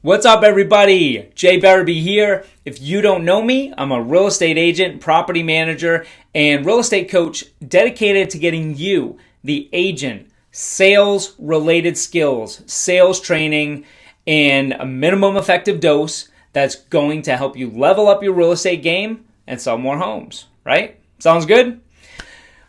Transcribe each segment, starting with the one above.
What's up, everybody? Jay Barabee here. If you don't know me, I'm a real estate agent, property manager, and real estate coach dedicated to getting you, the agent, sales-related skills, sales training, and a minimum effective dose that's going to help you level up your real estate game and sell more homes, right? Sounds good?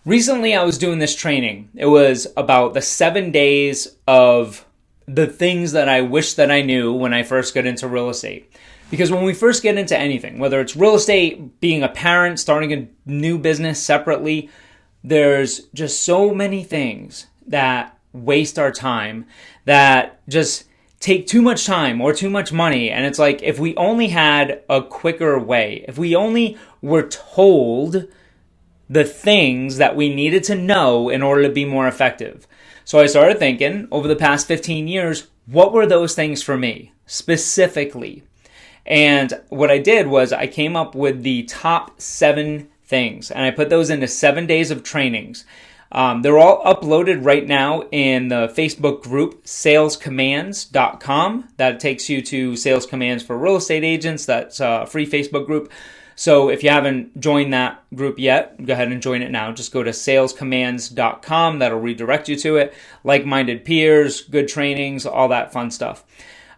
Recently, I was doing this training. It was about the 7 days of the things that I wish that I knew when I first got into real estate. Because when we first get into anything, whether it's real estate, being a parent, starting a new business separately, there's just so many things that waste our time, that just take too much time or too much money. And it's like, if we only had a quicker way, if we only were told the things that we needed to know in order to be more effective. So I started thinking, over the past 15 years, what were those things for me specifically? And what I did was I came up with the top 7 things, and I put those into 7 days of trainings. They're all uploaded right now in the Facebook group, salescommands.com. That takes you to Sales Commands for Real Estate Agents. That's a free Facebook group. So if you haven't joined that group yet, go ahead and join it now. Just go to salescommands.com. That'll redirect you to it. Like-minded peers, good trainings, all that fun stuff.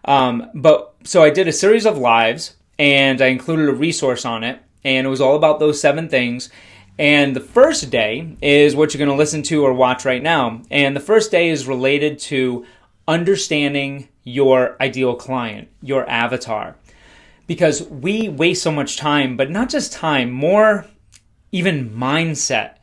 So I did a series of lives, and I included a resource on it, and it was all about those 7 things. And the first day is what you're going to listen to or watch right now. And the first day is related to understanding your ideal client, your avatar. Because we waste so much time, but not just time, more even mindset,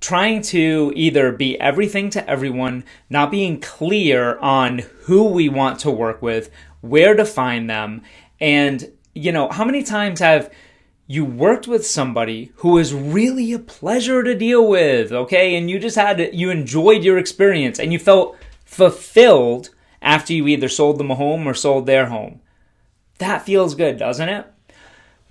trying to either be everything to everyone, not being clear on who we want to work with, where to find them. And, how many times have you worked with somebody who was really a pleasure to deal with, okay? And you enjoyed your experience and you felt fulfilled after you either sold them a home or sold their home. That feels good, doesn't it?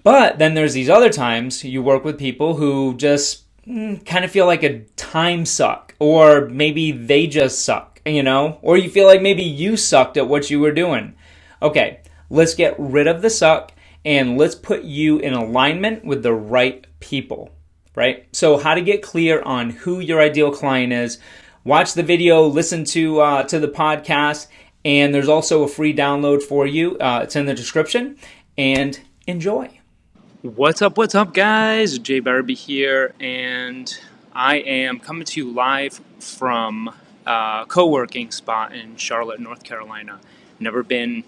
But then there's these other times you work with people who just kind of feel like a time suck, or maybe they just suck, or you feel like maybe you sucked at what you were doing. Okay, let's get rid of the suck and let's put you in alignment with the right people, right? So how to get clear on who your ideal client is. Watch the video, listen to the podcast. And there's also a free download for you. It's in the description. And enjoy. What's up, guys? Jay Barabee here. And I am coming to you live from a co-working spot in Charlotte, North Carolina. Never been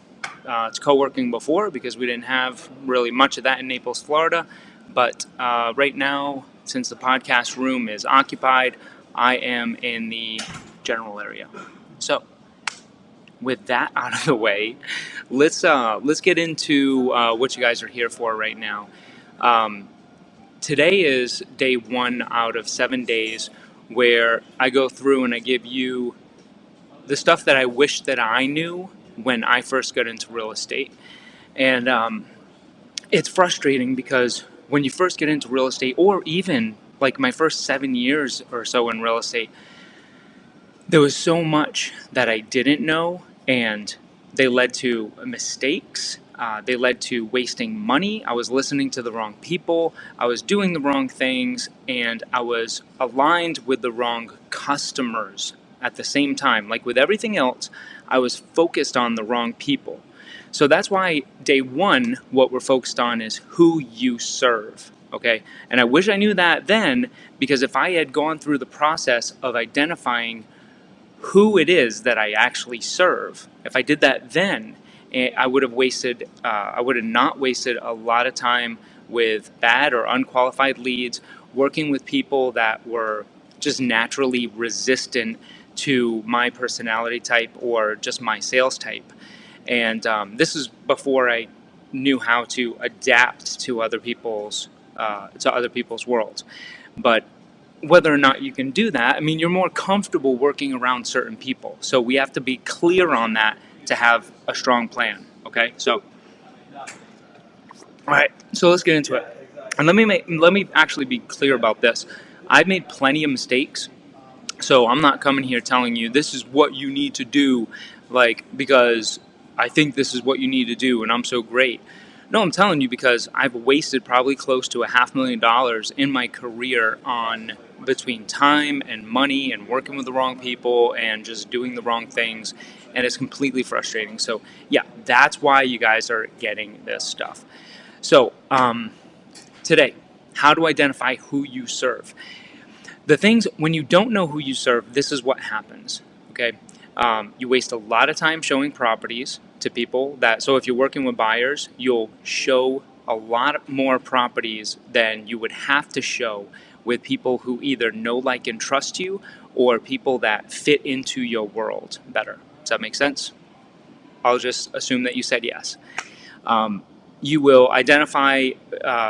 to co-working before because we didn't have really much of that in Naples, Florida. But right now, since the podcast room is occupied, I am in the general area. So, with that out of the way, let's get into what you guys are here for right now. Today is day 1 out of 7 days where I go through and I give you the stuff that I wish that I knew when I first got into real estate. And it's frustrating because when you first get into real estate, or even like my first 7 years or so in real estate, there was so much that I didn't know, and they led to mistakes. They led to wasting money. I was listening to the wrong people. I was doing the wrong things, and I was aligned with the wrong customers at the same time. Like with everything else, I was focused on the wrong people. So that's why day 1, what we're focused on is who you serve. Okay? And I wish I knew that then, because if I had gone through the process of identifying who it is that I actually serve, if I did that then, I would have not wasted a lot of time with bad or unqualified leads, working with people that were just naturally resistant to my personality type or just my sales type. And this is before I knew how to adapt to other people's worlds. But whether or not you can do that, you're more comfortable working around certain people. So we have to be clear on that to have a strong plan. Okay, so all right, so let's get into it. And let me actually be clear about this. I've made plenty of mistakes, so I'm not coming here telling you this is what you need to do, because I think this is what you need to do, and I'm so great. No, I'm telling you because I've wasted probably close to $500,000 in my career on between time and money and working with the wrong people and just doing the wrong things, and it's completely frustrating. So, yeah, that's why you guys are getting this stuff. So, today, how to identify who you serve. The things, when you don't know who you serve, this is what happens. Okay, you waste a lot of time showing properties to people. So if you're working with buyers, you'll show a lot more properties than you would have to show with people who either know, like, and trust you, or people that fit into your world better. Does that make sense? I'll just assume that you said yes. You will identify,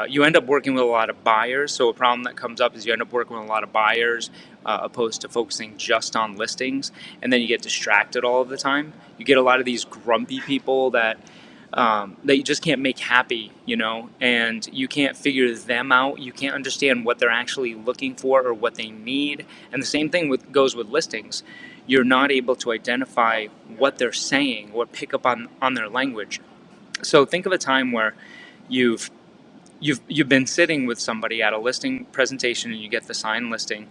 you end up working with a lot of buyers. So a problem that comes up is you end up working with a lot of buyers opposed to focusing just on listings. And then you get distracted all of the time. You get a lot of these grumpy people that you just can't make happy, and you can't figure them out. You can't understand what they're actually looking for or what they need. And the same thing goes with listings. You're not able to identify what they're saying or pick up on their language. So think of a time where you've been sitting with somebody at a listing presentation and you get the signed listing,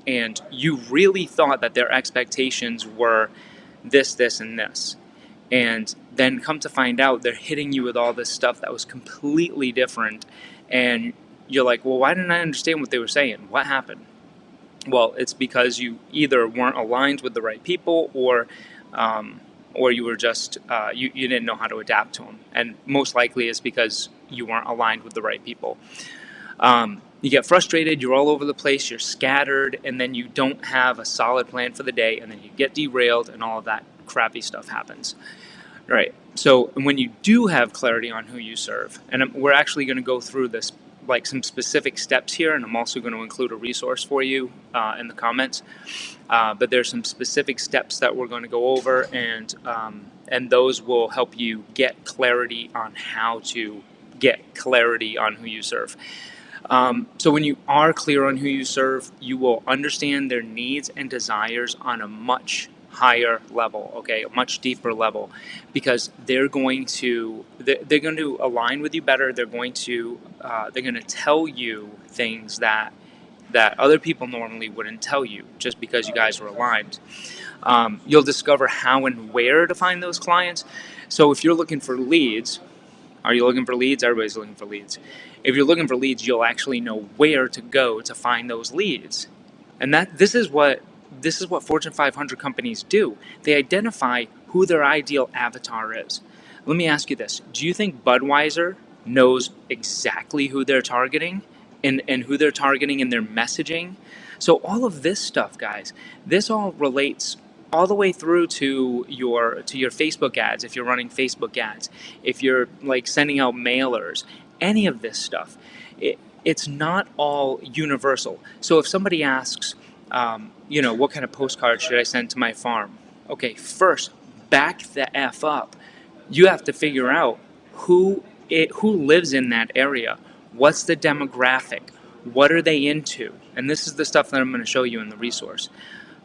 and you really thought that their expectations were this, and this. And then come to find out they're hitting you with all this stuff that was completely different. And you're like, well, why didn't I understand what they were saying? What happened? Well, it's because you either weren't aligned with the right people, or you were just you didn't know how to adapt to them. And most likely it's because you weren't aligned with the right people. You get frustrated, you're all over the place, you're scattered, and then you don't have a solid plan for the day, and then you get derailed, and all of that crappy stuff happens. Right. So when you do have clarity on who you serve, and we're actually going to go through this, like, some specific steps here, and I'm also going to include a resource for you in the comments. But there's some specific steps that we're going to go over, and those will help you get clarity on how to get clarity on who you serve. So when you are clear on who you serve, you will understand their needs and desires on a much higher level, okay, a much deeper level, because they're going to align with you better. They're going to tell you things that other people normally wouldn't tell you, just because you guys are aligned. You'll discover how and where to find those clients. So if you're looking for leads, are you looking for leads? Everybody's looking for leads. If you're looking for leads, you'll actually know where to go to find those leads. And this is what Fortune 500 companies do. They identify who their ideal avatar is. Let me ask you this. Do you think Budweiser knows exactly who they're targeting and who they're targeting in their messaging? So all of this stuff, guys, this all relates all the way through to your Facebook ads. If you're running Facebook ads, if you're, like, sending out mailers, any of this stuff, it's not all universal. So if somebody asks, what kind of postcard should I send to my farm? Okay, first, back the F up. You have to figure out who lives in that area. What's the demographic? What are they into? And this is the stuff that I'm going to show you in the resource.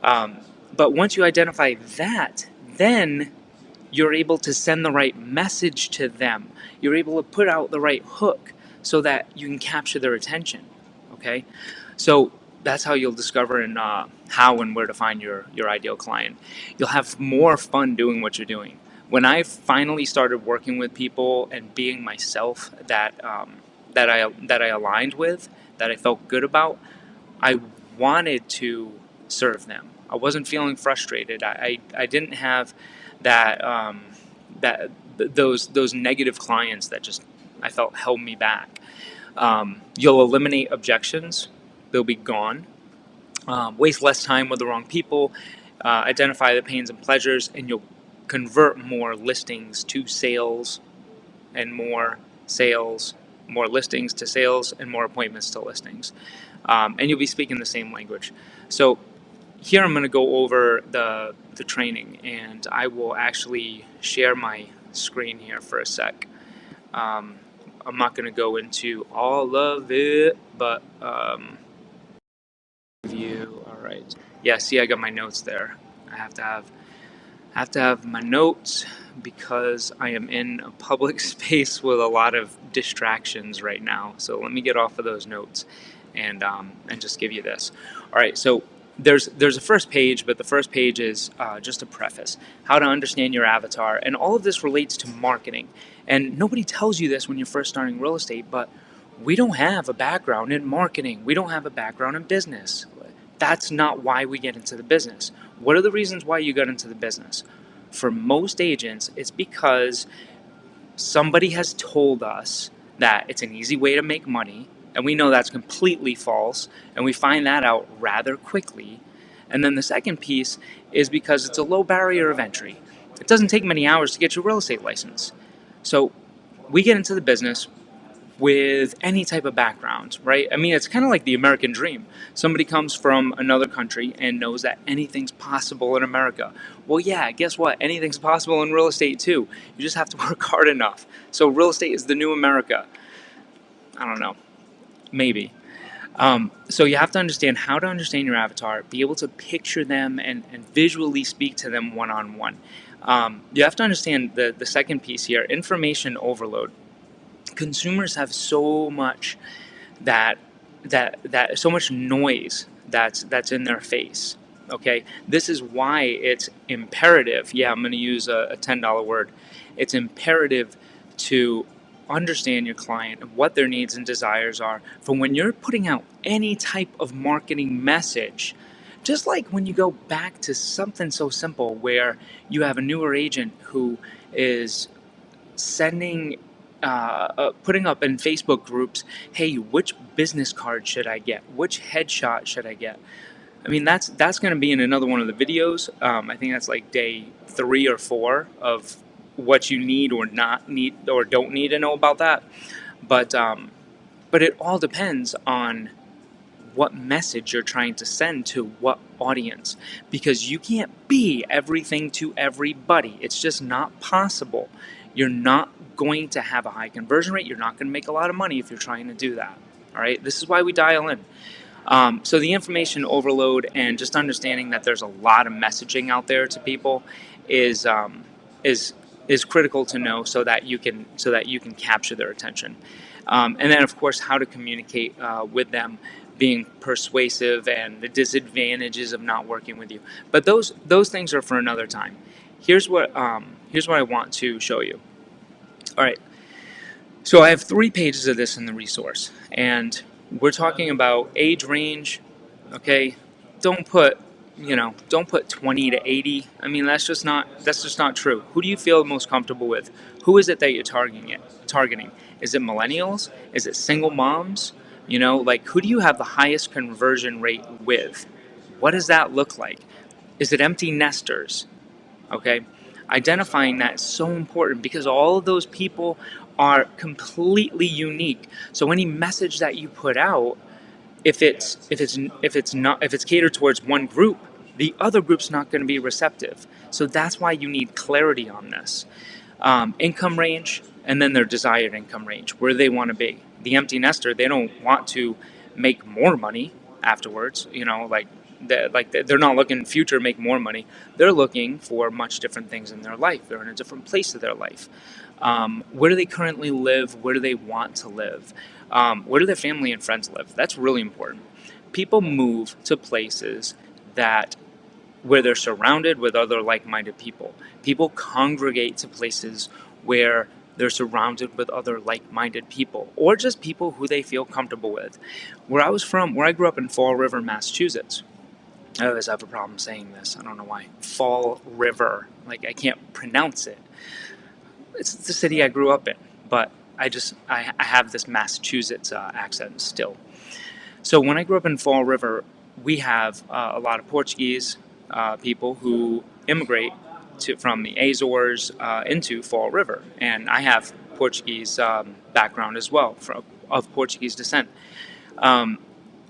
But once you identify that, then you're able to send the right message to them. You're able to put out the right hook so that you can capture their attention. Okay? So that's how you'll discover how and where to find your ideal client. You'll have more fun doing what you're doing. When I finally started working with people and being myself that I aligned with, that I felt good about, I wanted to serve them. I wasn't feeling frustrated. I didn't have those negative clients that just, I felt, held me back. You'll eliminate objections. They'll be gone. Waste less time with the wrong people. Identify the pains and pleasures, and you'll convert more listings to sales, and more listings to sales, and more appointments to listings. And you'll be speaking the same language. So here I'm going to go over the training, and I will actually share my screen here for a sec. I'm not going to go into all of it, but view. All right. Yeah, see, I got my notes there. I have to have I have to have my notes because I am in a public space with a lot of distractions right now. So let me get off of those notes and just give you this. All right, so there's a first page, but the first page is just a preface, how to understand your avatar, and all of this relates to marketing. And nobody tells you this when you're first starting real estate, but we don't have a background in marketing. We don't have a background in business. That's not why we get into the business. What are the reasons why you got into the business? For most agents, it's because somebody has told us that it's an easy way to make money, and we know that's completely false, and we find that out rather quickly. And then the second piece is because it's a low barrier of entry. It doesn't take many hours to get your real estate license. So we get into the business with any type of background, right? I mean, it's kind of like the American dream. Somebody comes from another country and knows that anything's possible in America. Well, yeah, guess what? Anything's possible in real estate too. You just have to work hard enough. So real estate is the new America. I don't know, maybe. So you have to understand how to understand your avatar, be able to picture them and visually speak to them one-on-one. You have to understand the second piece here, information overload. Consumers have so much that so much noise that's in their face. Okay, this is why it's imperative. Yeah, I'm going to use a $10 word. It's imperative to understand your client and what their needs and desires are. For when you're putting out any type of marketing message, just like when you go back to something so simple where you have a newer agent who is sending putting up in Facebook groups, hey, which business card should I get? Which headshot should I get? I mean, that's going to be in another one of the videos. I think that's like day 3 or 4 of what you need or not need or don't need to know about that. But it all depends on what message you're trying to send to what audience, because you can't be everything to everybody. It's just not possible. You're not going to have a high conversion rate. You're not going to make a lot of money if you're trying to do that. All right, this is why we dial in. So the information overload and just understanding that there's a lot of messaging out there to people is critical to know, so that you can capture their attention. And then, of course, how to communicate with them, being persuasive, and the disadvantages of not working with you. But those things are for another time. Here's what I want to show you. All right. So I have 3 pages of this in the resource, and we're talking about age range. Okay, don't put 20 to 80. I mean, that's just not true. Who do you feel most comfortable with? Who is it that you're targeting? Is it millennials? Is it single moms? Like, who do you have the highest conversion rate with? What does that look like? Is it empty nesters? Okay, identifying that is so important, because all of those people are completely unique. So any message that you put out, if it's catered towards one group, the other group's not going to be receptive. So that's why you need clarity on this. Income range, and then their desired income range, where they want to be. The empty nester, they don't want to make more money afterwards. They're not looking future make more money. They're looking for much different things in their life. They're in a different place of their life. Where do they currently live? Where do they want to live? Where do their family and friends live? That's really important. People move to places where they're surrounded with other like-minded people. People congregate to places where they're surrounded with other like-minded people, or just people who they feel comfortable with. Where I grew up in Fall River, Massachusetts. I always have a problem saying this. I don't know why. Fall River. Like, I can't pronounce it. It's the city I grew up in, but I have this Massachusetts accent still. So when I grew up in Fall River, we have a lot of Portuguese people who immigrate from the Azores into Fall River, and I have Portuguese background as well, of Portuguese descent.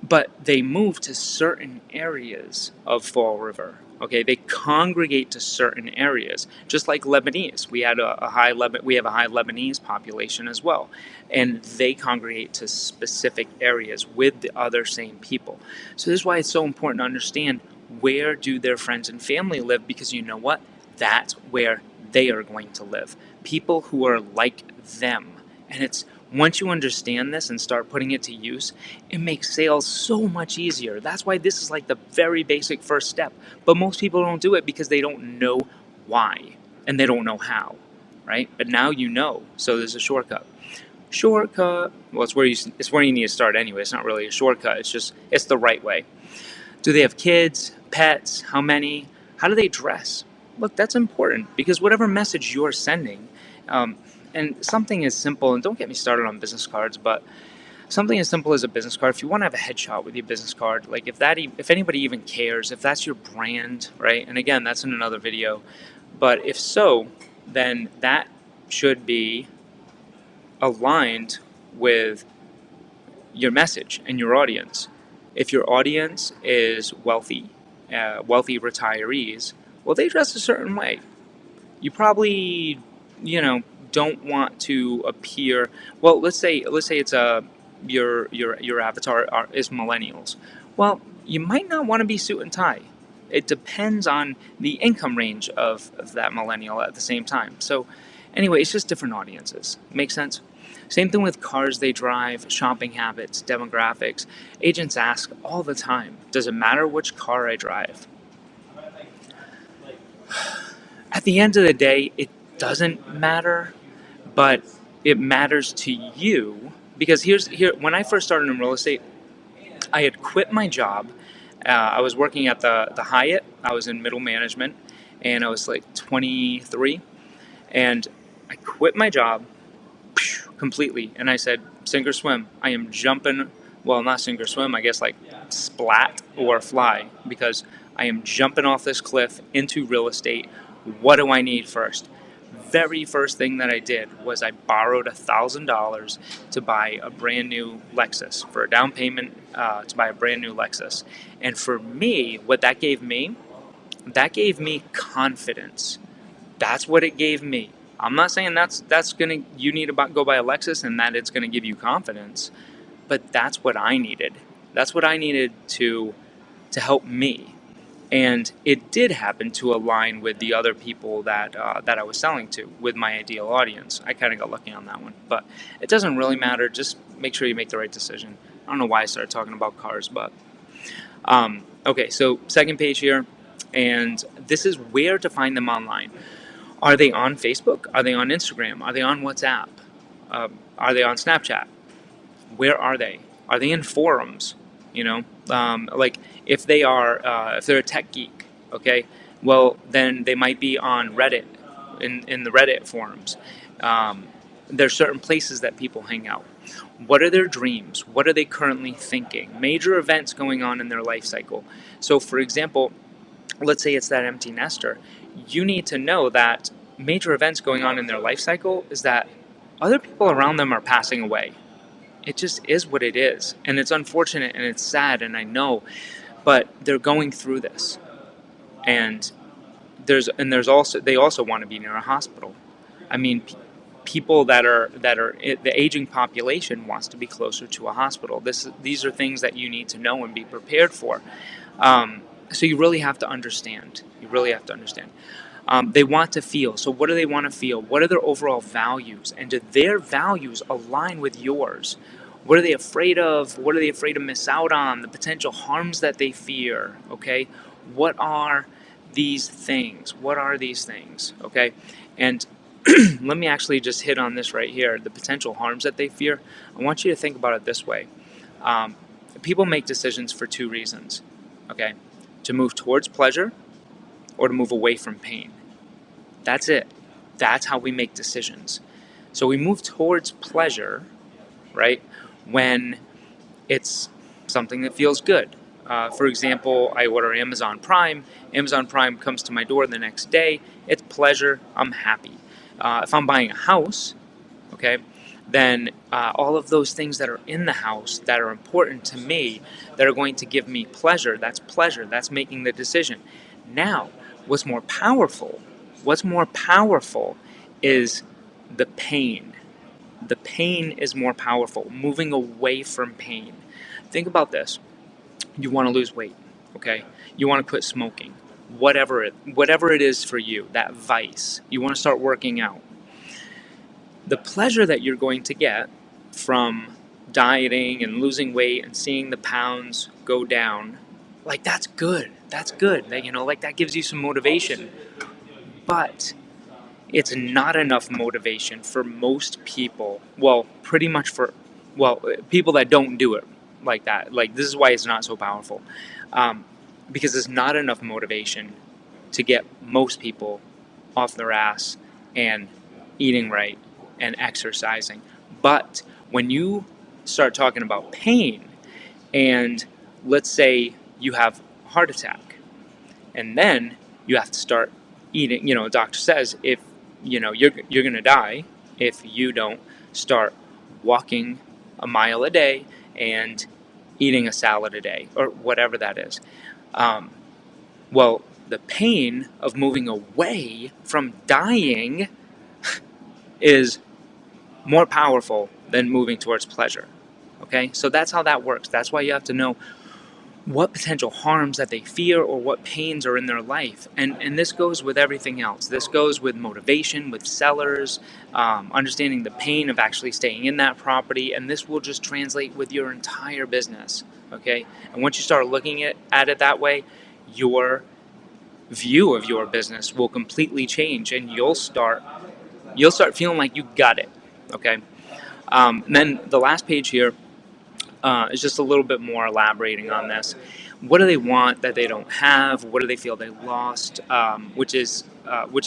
But they move to certain areas of Fall River. Okay, they congregate to certain areas, just like Lebanese. We have a high Lebanese population as well, and they congregate to specific areas with the other same people. So this is why it's so important to understand, where do their friends and family live, because you know what? that's where they are going to live. People who are like them. And it's once you understand this and start putting it to use, it makes sales so much easier. That's why this is like the very basic first step. But most people don't do it because they don't know why and they don't know how, right? But now you know, so there's a shortcut. Well, it's where you need to start anyway. It's not really a shortcut. It's the right way. Do they have kids, pets? How many? How do they dress? Look, that's important because whatever message you're sending, and something as simple, and don't get me started on business cards, but something as simple as a business card. If you want to have a headshot with your business card, like if anybody even cares, if that's your brand, right? And again, that's in another video. But if so, then that should be aligned with your message and your audience. If your audience is wealthy retirees, well, they dress a certain way. You probably, don't want to appear. Well, let's say it's your avatar is millennials. Well, you might not want to be suit and tie. It depends on the income range of that millennial at the same time. So, anyway, it's just different audiences. Make sense? Same thing with cars they drive, shopping habits, demographics. Agents ask all the time, does it matter which car I drive? At the end of the day, it doesn't matter, but it matters to you because when I first started in real estate, I had quit my job. I was working at the Hyatt. I was in middle management, and I was like 23, and I quit my job completely, and I said, sink or swim. I am jumping, well, not sink or swim, I guess like splat or fly, because I am jumping off this cliff into real estate. What do I need first? Very first thing that I did was I borrowed $1,000 to buy a brand new Lexus, for a down payment to buy a brand new Lexus. And for me, what that gave me confidence. That's what it gave me. I'm not saying you need to go buy a Lexus and that it's gonna give you confidence, but that's what I needed. That's what I needed to help me, and it did happen to align with the other people that I was selling to, with my ideal audience. I kind of got lucky on that one, but it doesn't really matter. Just make sure you make the right decision. I don't know why I started talking about cars, but okay. So second page here, and this is where to find them online. Are they on Facebook? Are they on Instagram? Are they on WhatsApp? Are they on Snapchat? Where are they? Are they in forums? Like if they're a tech geek, okay, well then they might be on Reddit, in the Reddit forums. There's certain places that people hang out. What are their dreams? What are they currently thinking? Major events going on in their life cycle. So for example, let's say it's that empty nester. You need to know that major events going on in their life cycle is that other people around them are passing away. It just is what it is, and it's unfortunate and it's sad, and I know, but they're going through this, and they also want to be near a hospital. I mean, people that are the aging population wants to be closer to a hospital. These are things that you need to know and be prepared for. So you really have to understand. They want to feel. So what do they want to feel? What are their overall values? And do their values align with yours? What are they afraid of? What are they afraid to miss out on? The potential harms that they fear, okay? What are these things? Okay? And let me actually just hit on this right here, the potential harms that they fear. I want you to think about it this way. People make decisions for two reasons, okay? To move towards pleasure or to move away from pain. That's it. That's how we make decisions. So we move towards pleasure, right, when it's something that feels good. For example, I order Amazon Prime. Amazon Prime comes to my door the next day. It's pleasure. I'm happy. If I'm buying a house, okay, then all of those things that are in the house that are important to me, that are going to give me pleasure, that's pleasure. That's making the decision. Now, what's more powerful is the pain. The pain is more powerful, moving away from pain. Think about this. You want to lose weight, okay? You want to quit smoking. whatever it is for you, that vice. You want to start working out. The pleasure that you're going to get from dieting and losing weight and seeing the pounds go down, like that's good. That's good. Like that gives you some motivation. But it's not enough motivation for most people. Well, pretty much people that don't do it like that. Like, this is why it's not so powerful. Because it's not enough motivation to get most people off their ass and eating right and exercising. But when you start talking about pain, and let's say you have a heart attack, and then you have to start eating, a doctor says if you're going to die if you don't start walking a mile a day and eating a salad a day, or whatever that is. Well, the pain of moving away from dying is more powerful than moving towards pleasure. Okay, so that's how that works. That's why you have to know what potential harms that they fear or what pains are in their life. And this goes with everything else. This goes with motivation, with sellers, understanding the pain of actually staying in that property, and this will just translate with your entire business, okay? And once you start looking at it that way, your view of your business will completely change, and you'll start feeling like you got it, okay? And then the last page here is just a little bit more elaborating on this. What do they want that they don't have? What do they feel they lost? Which is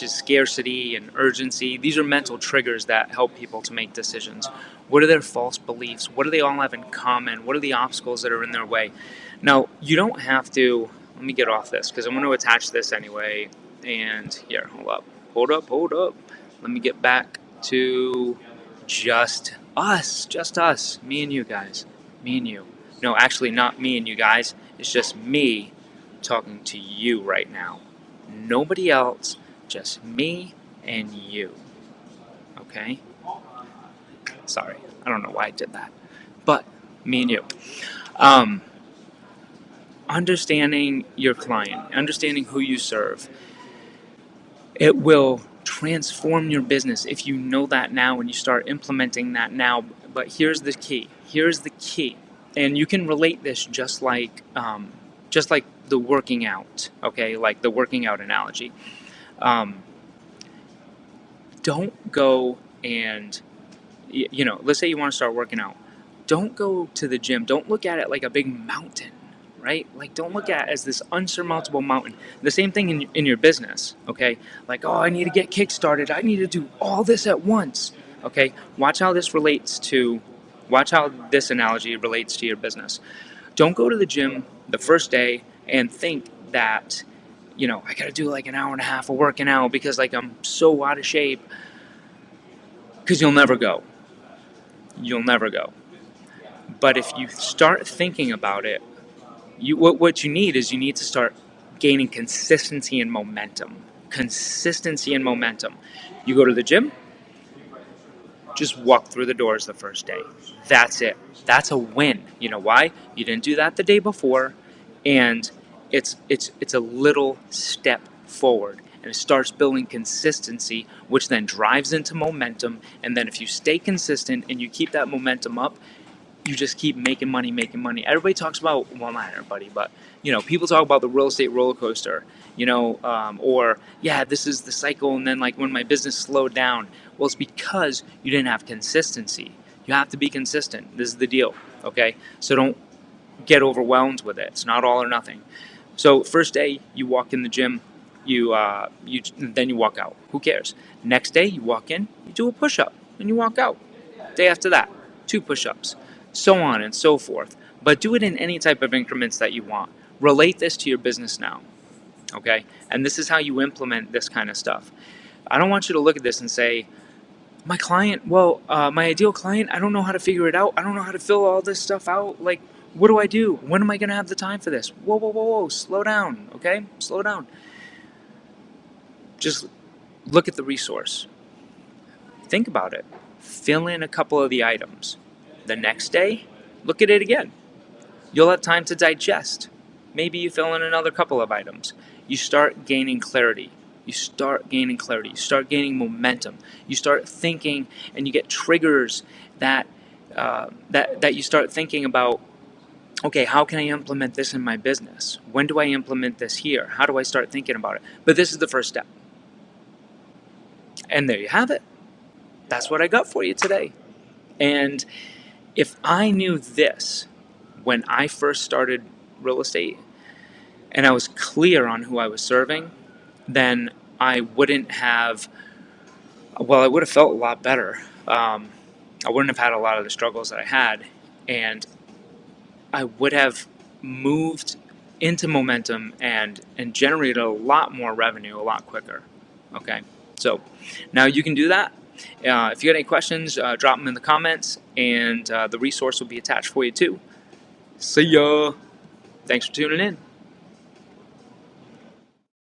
scarcity and urgency. These are mental triggers that help people to make decisions. What are their false beliefs? What do they all have in common? What are the obstacles that are in their way? Now, you don't have to. Let me get off this because I'm going to attach this anyway. And here, hold up. Let me get back to just us, me and you guys. Me and you. No, actually not me and you guys. It's just me talking to you right now. Nobody else, just me and you. Okay? Sorry, I don't know why I did that. But me and you. Understanding your client, understanding who you serve, it will transform your business if you know that now and you start implementing that now. But here's the key. And you can relate this just like the working out, okay? Like the working out analogy. Don't go and, let's say you want to start working out. Don't go to the gym. Don't look at it like a big mountain, right? Like, don't look at it as this unsurmountable mountain. The same thing in your business, okay? Like, oh, I need to get kick-started. I need to do all this at once, okay? Watch how this analogy relates to your business. Don't go to the gym the first day and think that, I got to do like an hour and a half of working out because like I'm so out of shape, because you'll never go. But if you start thinking about it, what you need to start gaining consistency and momentum. You go to the gym, just walk through the doors the first day. That's it. That's a win. You know why? You didn't do that the day before, and it's a little step forward, and it starts building consistency, which then drives into momentum. And then if you stay consistent and you keep that momentum up, you just keep making money. Everybody talks about, well, not everybody, but people talk about the real estate roller coaster, or this is the cycle. And then like when my business slowed down, well, it's because you didn't have consistency. You have to be consistent. This is the deal. Okay. So don't get overwhelmed with it. It's not all or nothing. So first day you walk in the gym, then you walk out. Who cares? Next day you walk in, you do a push-up and you walk out. Day after that, 2 push-ups. So on and so forth. But do it in any type of increments that you want. Relate this to your business now, okay? And this is how you implement this kind of stuff. I don't want you to look at this and say, my ideal client, I don't know how to figure it out. I don't know how to fill all this stuff out. Like, what do I do? When am I going to have the time for this? Whoa. Slow down, okay? Slow down. Just look at the resource. Think about it. Fill in a couple of the items. The next day, look at it again. You'll have time to digest. Maybe you fill in another couple of items. you start gaining clarity. You start gaining clarity. You start gaining momentum. You start thinking, and you get triggers that that you start thinking about. Okay, how can I implement this in my business? When do I implement this here? How do I start thinking about it? But this is the first step. And there you have it. That's what I got for you today. And if I knew this when I first started real estate and I was clear on who I was serving, then I wouldn't have, well, I would have felt a lot better. I wouldn't have had a lot of the struggles that I had. And I would have moved into momentum and generated a lot more revenue a lot quicker. Okay, so now you can do that. If you got any questions, drop them in the comments, and the resource will be attached for you too. See ya. Thanks for tuning in.